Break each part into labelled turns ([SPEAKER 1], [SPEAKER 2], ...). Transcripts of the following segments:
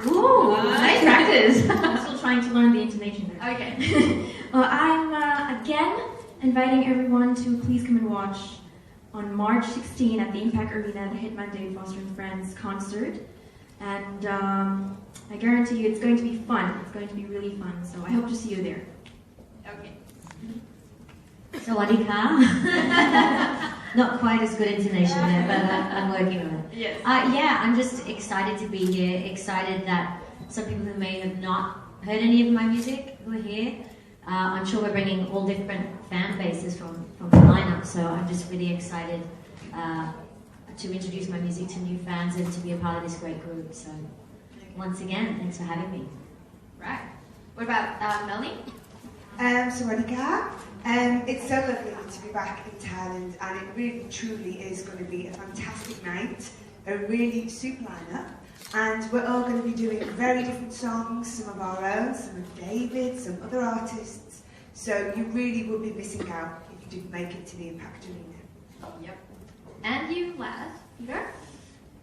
[SPEAKER 1] Ooh, nice practice.
[SPEAKER 2] I'm still trying to learn the intonation there.
[SPEAKER 1] Okay. Well, I'm again inviting everyone to please come and watch on March 16 at the Impact Arena the Hitman Dave Foster and Friends concert. And I guarantee you it's going to be fun. It's going to be really fun. So I hope to see you there.
[SPEAKER 2] Okay.
[SPEAKER 3] Sawadee ka. Not quite as good intonation there, but I'm working on it.
[SPEAKER 2] Yes.
[SPEAKER 3] Yeah, I'm just excited to be here. Excited that some people who may have not heard any of my music who are here. I'm sure we're bringing all different fan bases from the lineup, so I'm just really excited to introduce my music to new fans and to be a part of this great group. So once again, thanks for having me.
[SPEAKER 2] Right. What about Melanie?
[SPEAKER 4] Sawadee ka. It's so lovely to be back in Thailand, and it really truly is going to be a fantastic night, a really super lineup, and we're all going to be doing very different songs, some of our own, some of David's, some other artists, so you really will be missing out if you didn't make it to the Impact Arena.
[SPEAKER 2] Yep. And you last, Peter?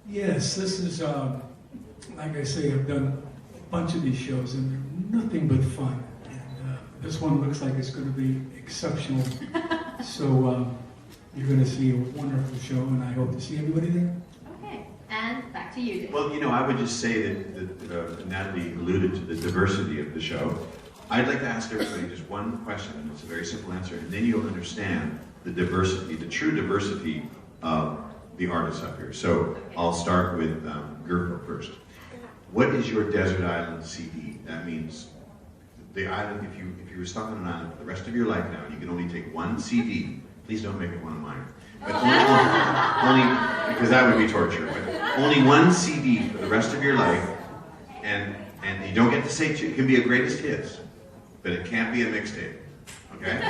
[SPEAKER 5] Yes, this is, like I say, I've done a bunch of these shows and they're nothing but fun. And this one looks like it's going to be exceptional. So you're going to see a wonderful show and I hope to see everybody there.
[SPEAKER 2] Okay. And back to you, Dave.
[SPEAKER 6] Well, you know, I would just say that Natalie alluded to the diversity of the show. I'd like to ask everybody just one question, and it's a very simple answer, and then you'll understand the diversity, the true diversity of the artists up here. So I'll start with Gurko first. What is your desert island CD? That means the island, if you were stuck on an island for the rest of your life now, and you can only take one CD, please don't make it one of mine. But only because that would be torture. But only one CD for the rest of your life, and you don't get to say two. It can be a greatest hits, but it can't be a mixtape. Okay?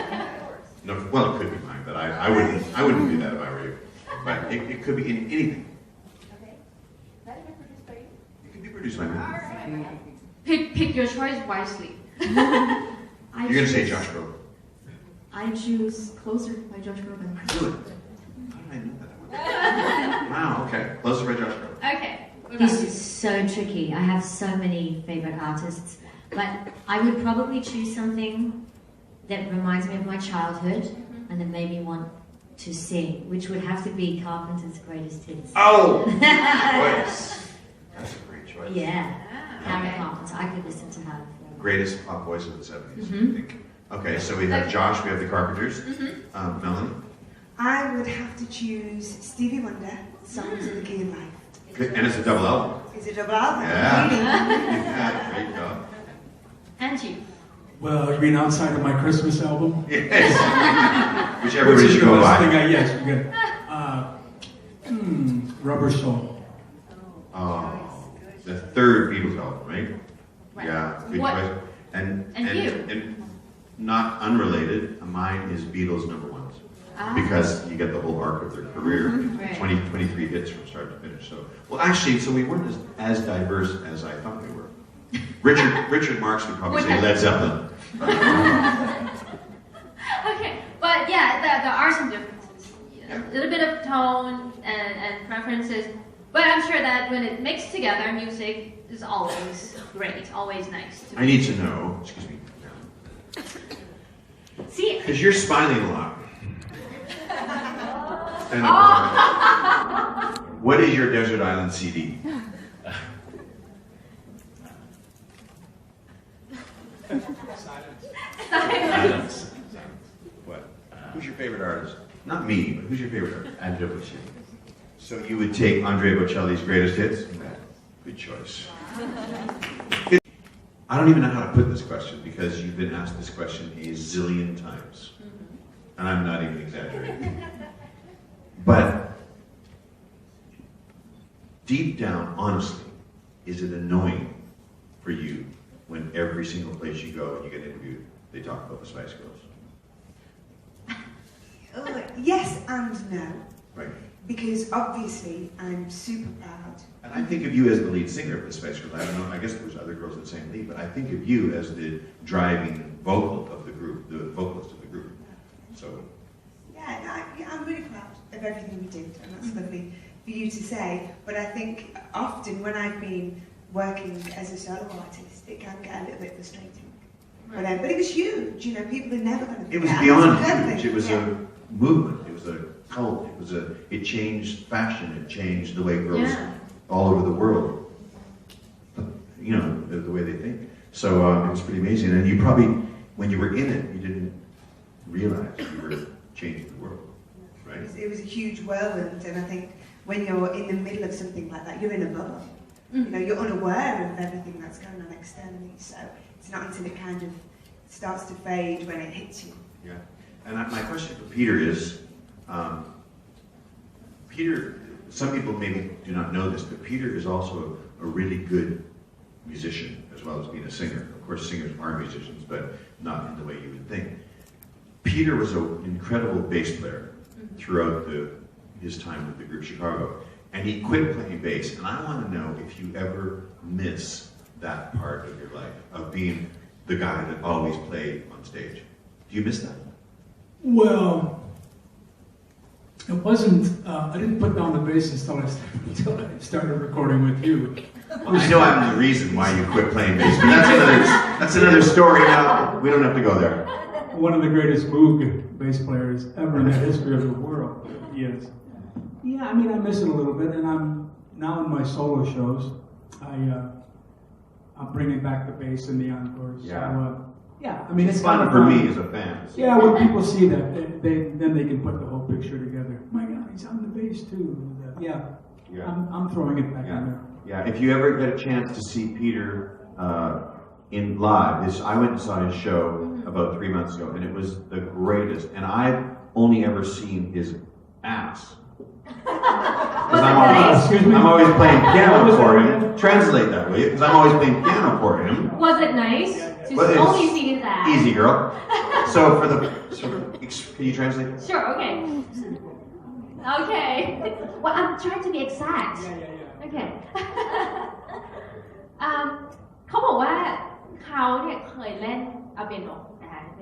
[SPEAKER 6] No, well, it could be mine, but I wouldn't do that if I were you. But it could be in anything.
[SPEAKER 2] Okay. That even produced by you?
[SPEAKER 6] It could be produced by me.
[SPEAKER 2] Pick your choice wisely.
[SPEAKER 6] You're gonna say Josh Groban.
[SPEAKER 1] I choose Closer by Josh Groban.
[SPEAKER 6] Do it. How did I know that? Wow. Okay. Closer by Josh Groban.
[SPEAKER 2] Okay. What about
[SPEAKER 3] This
[SPEAKER 2] you?
[SPEAKER 3] is so tricky. I have so many favorite artists, but I would probably choose something that reminds me of my childhood and that made me want to sing, which would have to be Carpenter's Greatest Hits.
[SPEAKER 6] Oh, good choice. That's a great choice.
[SPEAKER 3] Yeah, Harry
[SPEAKER 2] Okay.
[SPEAKER 3] Carpenter. I could listen to her.
[SPEAKER 6] Greatest pop voice of the 70s, I think. Okay, so we have Josh, we have the Carpenters. Melanie?
[SPEAKER 4] I would have to choose Stevie Wonder, Songs in the Key of Life.
[SPEAKER 6] And it's a double album.
[SPEAKER 4] Is it a double album?
[SPEAKER 6] Yeah.
[SPEAKER 4] Really?
[SPEAKER 6] Yeah, great job.
[SPEAKER 2] And you.
[SPEAKER 5] Well, you mean outside of my Christmas album?
[SPEAKER 6] Yes. Which everybody should go buy.
[SPEAKER 5] Yes, we get Rubber Soul.
[SPEAKER 6] Oh, the third Beatles album, right?
[SPEAKER 2] Right.
[SPEAKER 6] Yeah, good
[SPEAKER 2] What-
[SPEAKER 6] choice. And
[SPEAKER 2] you?
[SPEAKER 6] And not unrelated, mine is Beatles #1s. Because you get the whole arc of their career,
[SPEAKER 2] Right.
[SPEAKER 6] 23 hits from start to finish. So, well, actually, so we weren't as diverse as I thought we were. Richard Marx would probably say Led Zeppelin.
[SPEAKER 2] Okay, but yeah, there are some differences. A little bit of tone and preferences, but I'm sure that when it mixed together, music is always great, always nice.
[SPEAKER 6] I need to know, excuse me,
[SPEAKER 2] See?
[SPEAKER 6] because you're smiling a lot. Stand up. What is your Desert Island CD? Silence. What? Who's your favorite artist? Not me, but who's your favorite artist? Andrea Bocelli. So you would take Andrea Bocelli's Greatest Hits? Good choice. I don't even know how to put this question because you've been asked this question a zillion times. And I'm not even exaggerating. But deep down, honestly, is it annoying for you when every single place you go and you get interviewed, they talk about the Spice Girls?
[SPEAKER 4] Yes and no.
[SPEAKER 6] Right.
[SPEAKER 4] Because obviously I'm super proud.
[SPEAKER 6] And I think of you as the lead singer of the Spice Girls. I don't know, I guess there's other girls in the same lead, but I think of you as the driving vocal of the group, the vocalist of the group. So.
[SPEAKER 4] Yeah, I'm really proud of everything we did, and that's lovely for you to say. But I think often when I've been working as a solo artist, it can get a little bit frustrating. But it was huge. You know, people are never going to.
[SPEAKER 6] It was beyond huge. It was a movement. It was a cult. It changed fashion. It changed the way girls all over the world, you know, the way they think. So it was pretty amazing. And you probably, when you were in it, you didn't realize you were changing the world, right?
[SPEAKER 4] It was a huge whirlwind, and I think when you're in the middle of something like that, you're in a bubble. You know, you're unaware of everything that's going on externally. So it's not until it kind of starts to fade when it hits you.
[SPEAKER 6] Yeah. And my question for Peter is, Peter, some people maybe do not know this, but Peter is also a really good musician as well as being a singer. Of course, singers are musicians, but not in the way you would think. Peter was an incredible bass player throughout his time with the group Chicago. And he quit playing bass. And I want to know if you ever miss that part of your life, of being the guy that always played on stage. Do you miss that?
[SPEAKER 5] Well, it wasn't, I didn't put down the bass until I started recording with you.
[SPEAKER 6] I know I'm the reason why you quit playing bass, but that's another story now. We don't have to go there.
[SPEAKER 5] One of the greatest Moog bass players ever in the history of the world. Yes. Yeah, I mean, I miss it a little bit, and I'm now in my solo shows. I'm bringing back the bass in the encores.
[SPEAKER 6] Yeah.
[SPEAKER 5] So, yeah, I mean,
[SPEAKER 6] It's fun for me as a fan.
[SPEAKER 5] Yeah, when people see that, then they can put the whole picture together. My God, he's on the bass too. Yeah. I'm throwing it back in there.
[SPEAKER 6] Yeah, if you ever get a chance to see Peter in live, I went and saw his show about 3 months ago, and it was the greatest. And I've only ever seen his ass. Because I'm always playing piano for him. Translate that, will you? Because I'm always playing piano for him.
[SPEAKER 2] Was it nice? To only see his ass.
[SPEAKER 6] Easy, girl. So can you translate?
[SPEAKER 2] Sure. Okay. Okay. Well, I'm trying to be exact. Okay. เขาบอกว่าเขาเนี่ยเคยเล่นเปียโนนะคะเ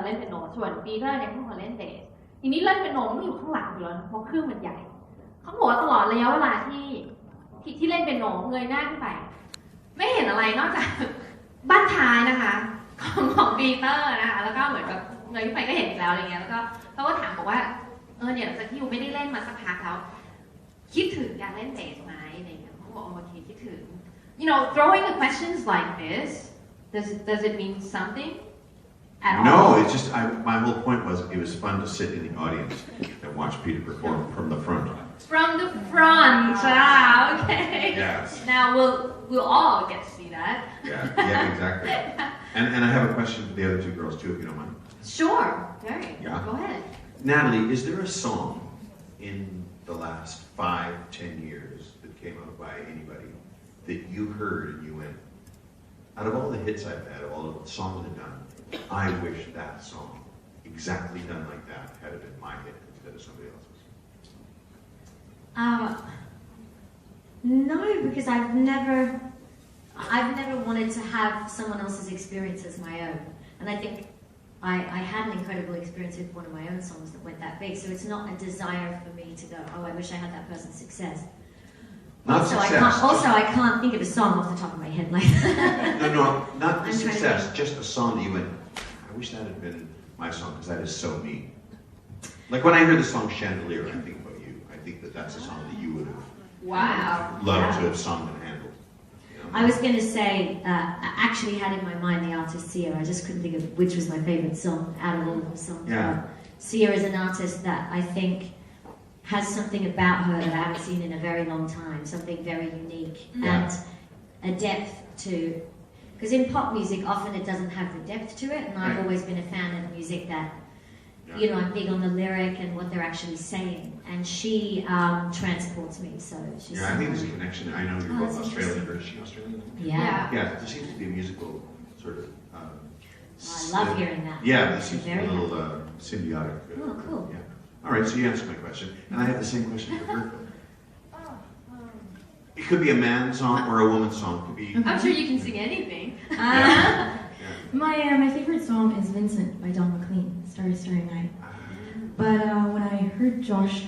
[SPEAKER 2] ล่นเปียโนส่วนปีเตอร์เนี่ยเขาเคยเล่นเบสทีนี้เล่นเปียโนมันอยู่ข้างหลังอยู่แล้วเพราะเครื่องมันใหญ่เขาบอกว่าตลอดระยะเวลาที่เล่นเปียโนเงยหน้าขึ้นไปไม่เห็นอะไรนอกจากบ้านท้ายนะคะของปีเตอร์นะคะแล้วก็เหมือนแบบเงยขึ้นไปก็เห็นแล้วอะไรเงี้ยแล้วก็เขาก็ถามบอกว่าเนี่ยหลังจากที่ยูไม่ได้เล่นมาสักพักแล้วคิดถึงการเล่นเบสไหมอะไรเงี้ยเขาบอกโอเคคิดถึง You know, throwing the questions like this, does it mean something at all?
[SPEAKER 6] No, it's just, my whole point was it was fun to sit in the audience and watch Peter perform from the front.
[SPEAKER 2] From the front, okay.
[SPEAKER 6] Yes.
[SPEAKER 2] Now we'll all get to see that.
[SPEAKER 6] Yeah, exactly. And I have a question for the other two girls too, if you don't mind.
[SPEAKER 2] Sure, very.
[SPEAKER 6] Yeah.
[SPEAKER 2] Go ahead.
[SPEAKER 6] Natalie, is there a song in the last 5-10 years that came out by anybody that you heard and you went, out of all the hits I've had, of all the songs I've done, I wish that song, exactly done like that, had been my hit instead of somebody else's?
[SPEAKER 3] No, because I've never wanted to have someone else's experience as my own. And I think I had an incredible experience with one of my own songs that went that big, so it's not a desire for me to go, oh, I wish I had that person's success.
[SPEAKER 6] Not success.
[SPEAKER 3] I can't think of a song off the top of my head like that.
[SPEAKER 6] No, not the success, just a song that you went, I wish that had been my song, because that is so me. Like when I hear the song Chandelier, I think about you. I think that that's a song that you would have loved to have sung and handled. You know?
[SPEAKER 3] I was going to say, I actually had in my mind the artist Sia. I just couldn't think of which was my favorite song out of all of the songs.
[SPEAKER 6] Yeah.
[SPEAKER 3] Sia is an artist that I think has something about her that I haven't seen in a very long time, something very unique and a depth to, because in pop music often it doesn't have the depth to it, and I've always been a fan of music that, you know, I'm big on the lyric and what they're actually saying, and she transports me, so she's
[SPEAKER 6] I think there's a connection. I know you're both Australian, British, Australian?
[SPEAKER 3] Yeah,
[SPEAKER 6] there seems to be a musical sort of...
[SPEAKER 3] I love hearing that.
[SPEAKER 6] Yeah, there seems to be a little symbiotic.
[SPEAKER 3] Oh, cool.
[SPEAKER 6] Yeah. All right, so you answered my question, and I have the same question for her. It could be a man's song or a woman's song. It could be.
[SPEAKER 2] I'm sure you can sing anything.
[SPEAKER 1] My favorite song is Vincent by Don McLean, Starry Starry Night. But when I heard Josh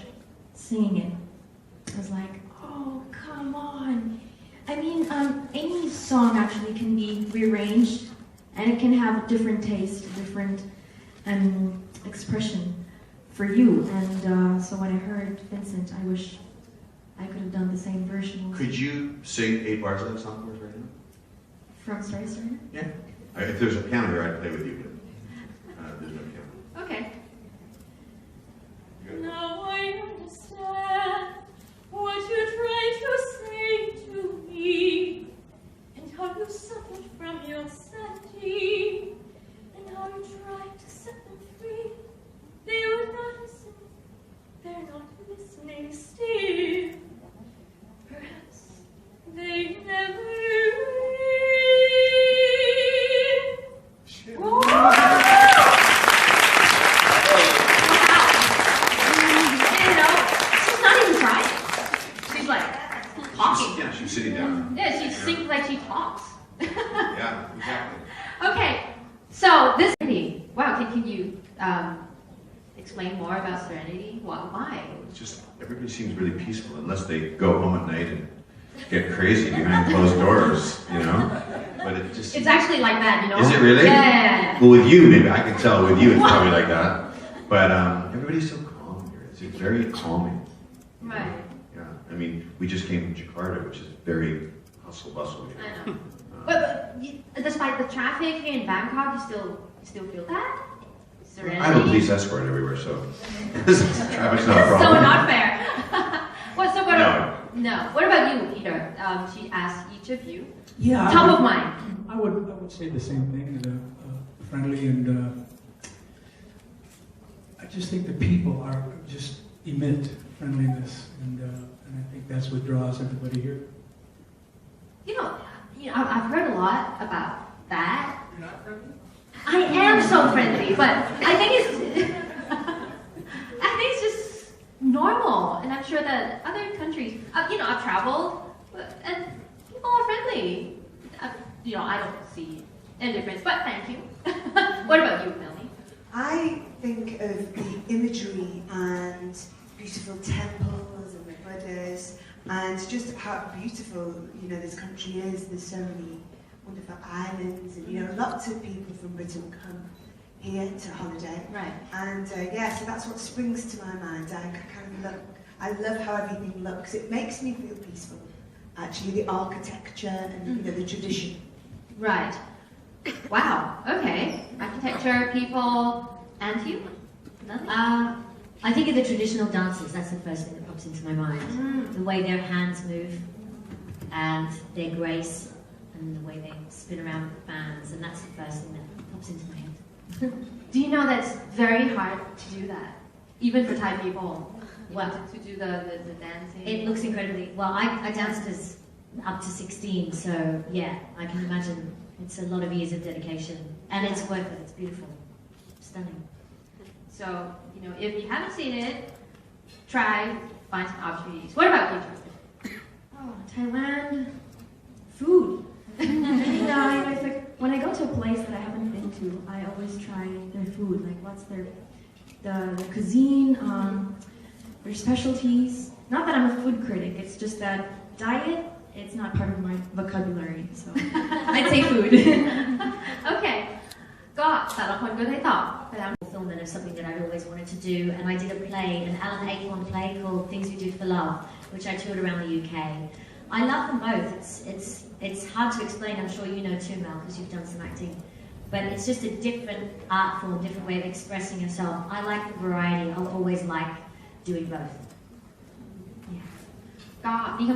[SPEAKER 1] singing it, I was like, oh, come on. I mean, any song actually can be rearranged, and it can have a different taste, a different expression for you. And so when I heard Vincent, I wish I could have done the same version.
[SPEAKER 6] Could you sing 8 bars of that song for us right now?
[SPEAKER 1] From Sorry Serena?
[SPEAKER 6] Yeah. If there's a piano here, I'd play with you, but there's no piano.
[SPEAKER 2] Okay.
[SPEAKER 6] Good.
[SPEAKER 2] Now I understand what you tried to say to me, and how you suffered from your sanity, and how you tried to set them free. They would not listen. They're not listening still. Perhaps they never will.
[SPEAKER 6] Yeah, she's sitting down.
[SPEAKER 2] Yeah, she sings like she talks.
[SPEAKER 6] Yeah, exactly.
[SPEAKER 2] Okay, so this wow, can you explain more about Serenity? Why?
[SPEAKER 6] It's just, everybody seems really peaceful unless they go home at night and get crazy behind closed doors, you know? But it just...
[SPEAKER 2] It's actually like that, you know?
[SPEAKER 6] Is it really?
[SPEAKER 2] Yeah.
[SPEAKER 6] Well, with you, maybe I can tell with you it's probably like that. But everybody's so calm here. It's very calming.
[SPEAKER 2] Right.
[SPEAKER 6] Yeah, I mean, we just came from Jakarta, which is very hustle bustle.
[SPEAKER 2] I know. But despite the traffic here in Bangkok, you still feel that? Serenity?
[SPEAKER 6] I have a police escort everywhere, so traffic's not a problem.
[SPEAKER 2] So not fair. No. What about you, Peter? She asked each of you.
[SPEAKER 5] Yeah,
[SPEAKER 2] Top of mind.
[SPEAKER 5] I would say the same thing. Friendly, and I just think the people are just emit friendliness, and I think that's what draws everybody here.
[SPEAKER 2] You know, I've heard a lot about that. You're not friendly? I am so friendly, but I think it's just normal, and I'm sure that other countries, I've traveled, and people are friendly. I don't see any difference, but thank you. What about you, Melanie?
[SPEAKER 4] I think of the imagery and beautiful temples and the Buddhas, and just how beautiful, this country is. There's so many wonderful islands, and lots of people from Britain come here to holiday.
[SPEAKER 2] Right.
[SPEAKER 4] And so that's what springs to my mind. I love how everything looks. It makes me feel peaceful. Actually, the architecture and the tradition.
[SPEAKER 2] Right. Wow. Okay. Architecture, people, and you?
[SPEAKER 3] I think of the traditional dances. That's the first thing that pops into my mind. The way their hands move, and their grace, and the way they spin around with the fans, and that's the first thing that pops into my head.
[SPEAKER 2] Do you know that's very hard to do that, even for Thai people?
[SPEAKER 3] Well,
[SPEAKER 2] to do the dancing.
[SPEAKER 3] it looks incredibly well. I danced as up to 16, so yeah, I can imagine it's a lot of years of dedication, and it's worth it. It's beautiful, stunning.
[SPEAKER 2] So if you haven't seen it, try, find some opportunities. What about you, Justin?
[SPEAKER 1] Oh, Thailand, food. When I go to a place that I haven't been to, I always try their food. Like, what's their cuisine, their specialties. Not that I'm a food critic. It's just that diet. It's not part of my vocabulary. So I'd say food.
[SPEAKER 2] Okay. ก็แต่ละคนก็ได้ตอบไปแล้ว
[SPEAKER 3] Fulfillment of something that I'd always wanted to do, and I did a play, an Alan Aycorn play called Things We Do for Love, which I toured around the UK. I love them both. It's hard to explain. I'm sure you know too, Mel, because you've done some acting. But it's just a different art form, different way of expressing yourself. I like the variety. I'll always like doing both. Yeah.
[SPEAKER 2] ก็มีคำ